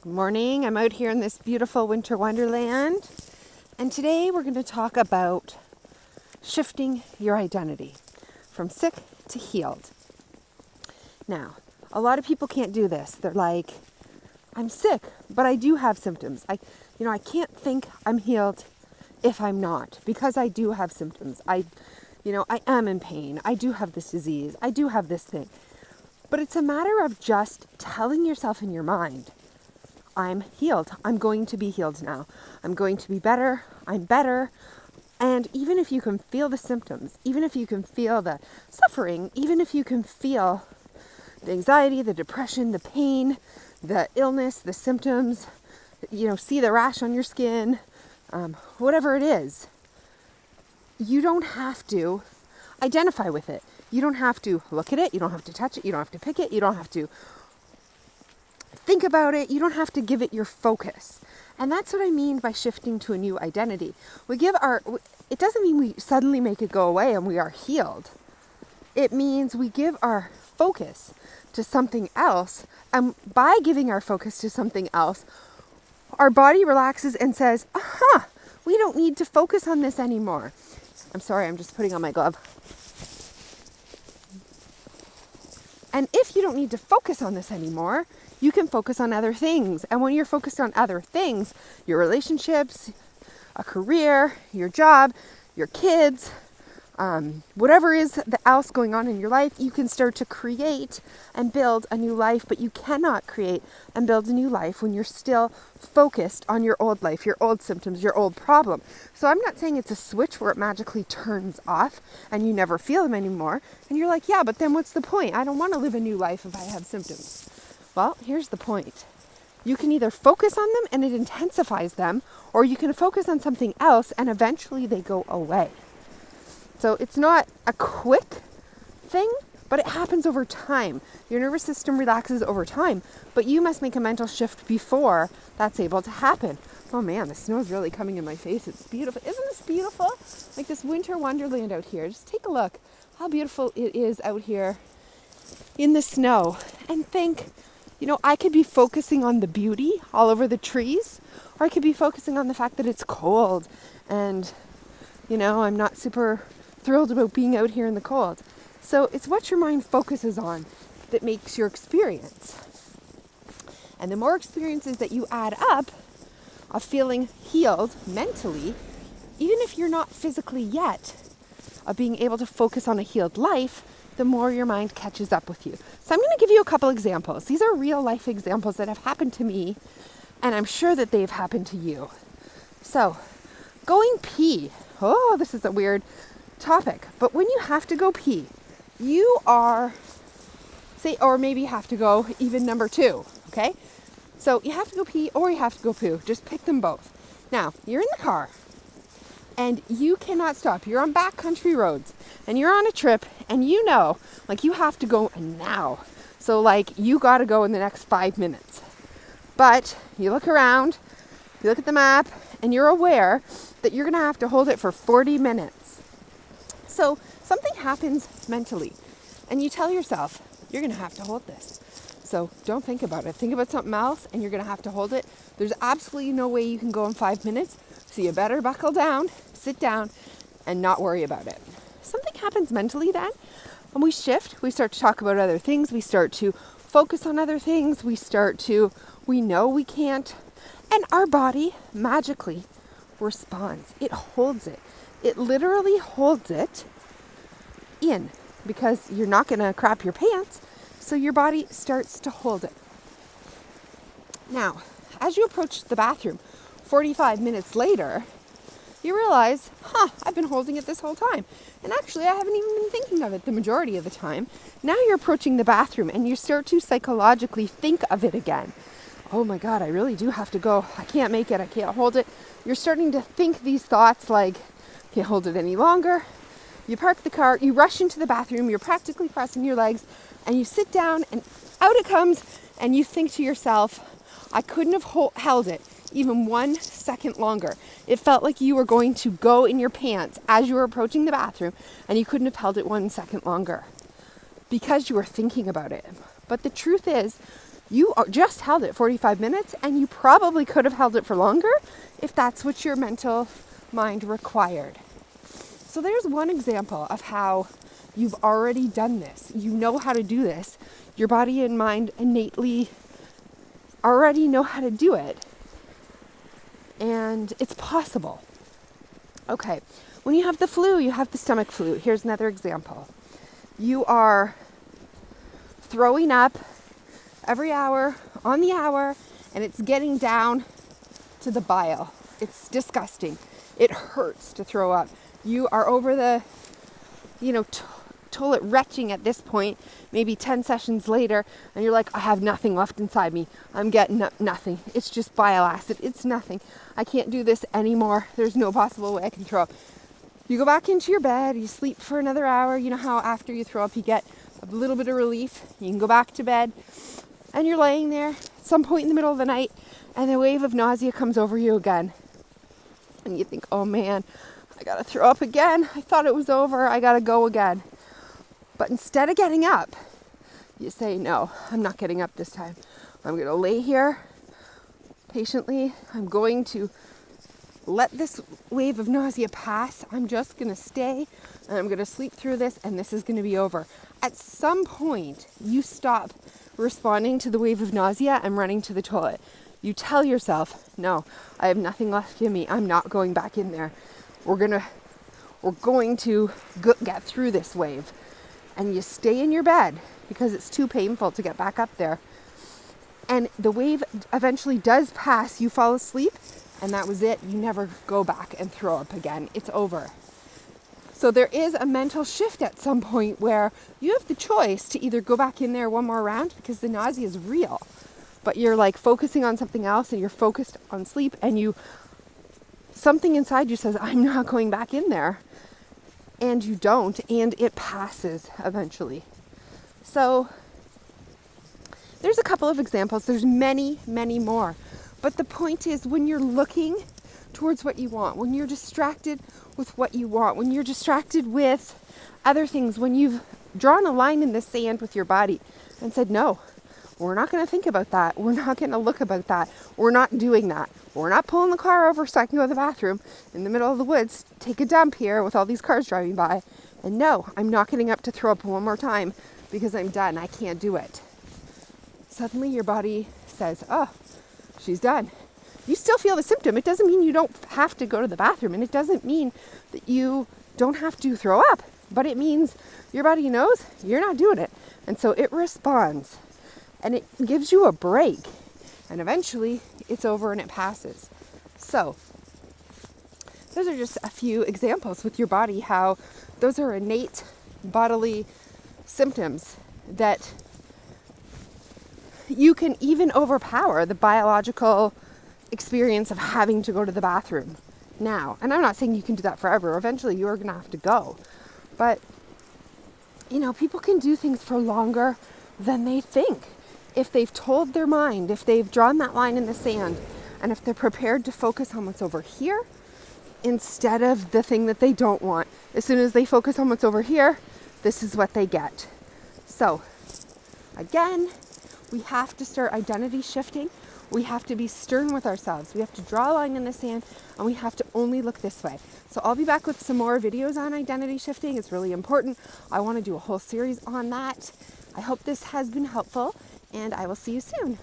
Morning. I'm out here in this beautiful winter wonderland, and today we're going to talk about shifting your identity from sick to healed. Now, a lot of people can't do this. They're like, I'm sick, but I do have symptoms. I can't think I'm healed if I'm not, because I do have symptoms. I am in pain. I do have this disease. I do have this thing. But it's a matter of just telling yourself in your mind, I'm healed. I'm going to be healed now. I'm going to be better. I'm better. And even if you can feel the symptoms, even if you can feel the suffering, even if you can feel the anxiety, the depression, the pain, the illness, the symptoms, see the rash on your skin, whatever it is, you don't have to identify with it. You don't have to look at it. You don't have to touch it. You don't have to pick it. You don't have to think about it. You don't have to give it your focus. And that's what I mean by shifting to a new identity. It doesn't mean we suddenly make it go away and we are healed. It means we give our focus to something else. And by giving our focus to something else, our body relaxes and says, aha, we don't need to focus on this anymore. I'm sorry, I'm just putting on my glove. And if you don't need to focus on this anymore, you can focus on other things. And when you're focused on other things, your relationships, a career, your job, your kids, whatever is else going on in your life, you can start to create and build a new life. But you cannot create and build a new life when you're still focused on your old life, your old symptoms, your old problem. So I'm not saying it's a switch where it magically turns off and you never feel them anymore. And you're like, yeah, but then what's the point? I don't want to live a new life if I have symptoms. Well, here's the point. You can either focus on them and it intensifies them, or you can focus on something else and eventually they go away. So it's not a quick thing, but it happens over time. Your nervous system relaxes over time, but you must make a mental shift before that's able to happen. Oh man, the snow is really coming in my face. It's beautiful. Isn't this beautiful? Like this winter wonderland out here. Just take a look how beautiful it is out here in the snow. And think, I could be focusing on the beauty all over the trees, or I could be focusing on the fact that it's cold and, I'm not super thrilled about being out here in the cold. So it's what your mind focuses on that makes your experience. And the more experiences that you add up of feeling healed mentally, even if you're not physically yet, of being able to focus on a healed life, the more your mind catches up with you. So I'm going to give you a couple examples. These are real life examples that have happened to me, and I'm sure that they've happened to you. So, going pee. Oh, this is a weird topic. But when you have to go pee, you are, or maybe you have to go even number 2, okay? So you have to go pee or you have to go poo. Just pick them both. Now, you're in the car and you cannot stop. You're on backcountry roads and you're on a trip and you have to go now. So you got to go in the next 5 minutes. But you look around, you look at the map, and you're aware that you're going to have to hold it for 40 minutes. So something happens mentally and you tell yourself, you're going to have to hold this. So don't think about it. Think about something else and you're going to have to hold it. There's absolutely no way you can go in 5 minutes. So you better buckle down, sit down, and not worry about it. Something happens mentally then, and we shift. We start to talk about other things. We start to focus on other things. We know we can't. And our body magically responds. It holds it. It literally holds it in because you're not going to crap your pants. So your body starts to hold it. Now, as you approach the bathroom 45 minutes later, you realize, I've been holding it this whole time. And actually, I haven't even been thinking of it the majority of the time. Now you're approaching the bathroom and you start to psychologically think of it again. Oh my God, I really do have to go. I can't make it. I can't hold it. You're starting to think these thoughts like, can't hold it any longer. You park the car, you rush into the bathroom, you're practically crossing your legs, and you sit down and out it comes, and you think to yourself, I couldn't have held it even 1 second longer. It felt like you were going to go in your pants as you were approaching the bathroom, and you couldn't have held it 1 second longer because you were thinking about it. But the truth is, just held it 45 minutes, and you probably could have held it for longer if that's what your mental mind required. So there's one example of how you've already done this. You know how to do this. Your body and mind innately already know how to do it. And it's possible. Okay, when you have the flu, you have the stomach flu. Here's another example. You are throwing up every hour on the hour, and it's getting down to the bile. It's disgusting. It hurts to throw up. You are over the, toilet retching at this point, maybe 10 sessions later, and you're like, I have nothing left inside me. I'm getting nothing. It's just bile acid. It's nothing. I can't do this anymore. There's no possible way I can throw up. You go back into your bed, you sleep for another hour. You know how after you throw up, you get a little bit of relief. You can go back to bed, and you're laying there at some point in the middle of the night, and a wave of nausea comes over you again. And you think, oh man, I gotta throw up again. I thought it was over. I gotta go again. But instead of getting up, you say, no, I'm not getting up this time. I'm going to lay here patiently. I'm going to let this wave of nausea pass. I'm just going to stay, and I'm going to sleep through this, and this is going to be over. At some point, you stop responding to the wave of nausea and running to the toilet. You tell yourself, no, I have nothing left in me. I'm not going back in there. We're going to get through this wave. And you stay in your bed because it's too painful to get back up there. And the wave eventually does pass. You fall asleep, and that was it. You never go back and throw up again. It's over. So there is a mental shift at some point where you have the choice to either go back in there one more round because the nausea is real, but you're like focusing on something else, and you're focused on sleep, and something inside you says, I'm not going back in there. And you don't, and it passes eventually. So there's a couple of examples. There's many, many more. But the point is, when you're looking towards what you want, when you're distracted with what you want, when you're distracted with other things, when you've drawn a line in the sand with your body and said, no, we're not going to think about that. We're not going to look about that. We're not doing that. We're not pulling the car over so I can go to the bathroom in the middle of the woods, take a dump here with all these cars driving by. And no, I'm not getting up to throw up one more time because I'm done. I can't do it. Suddenly your body says, oh, she's done. You still feel the symptom. It doesn't mean you don't have to go to the bathroom, and it doesn't mean that you don't have to throw up, but it means your body knows you're not doing it. And so it responds, and it gives you a break, and eventually it's over and it passes. So those are just a few examples with your body, how those are innate bodily symptoms that you can even overpower the biological experience of having to go to the bathroom now. And I'm not saying you can do that forever. Eventually you're going to have to go. But, people can do things for longer than they think. If they've told their mind, if they've drawn that line in the sand, and if they're prepared to focus on what's over here instead of the thing that they don't want. As soon as they focus on what's over here, this is what they get. So, again, we have to start identity shifting. We have to be stern with ourselves. We have to draw a line in the sand, and we have to only look this way. So I'll be back with some more videos on identity shifting. It's really important. I want to do a whole series on that. I hope this has been helpful, and I will see you soon.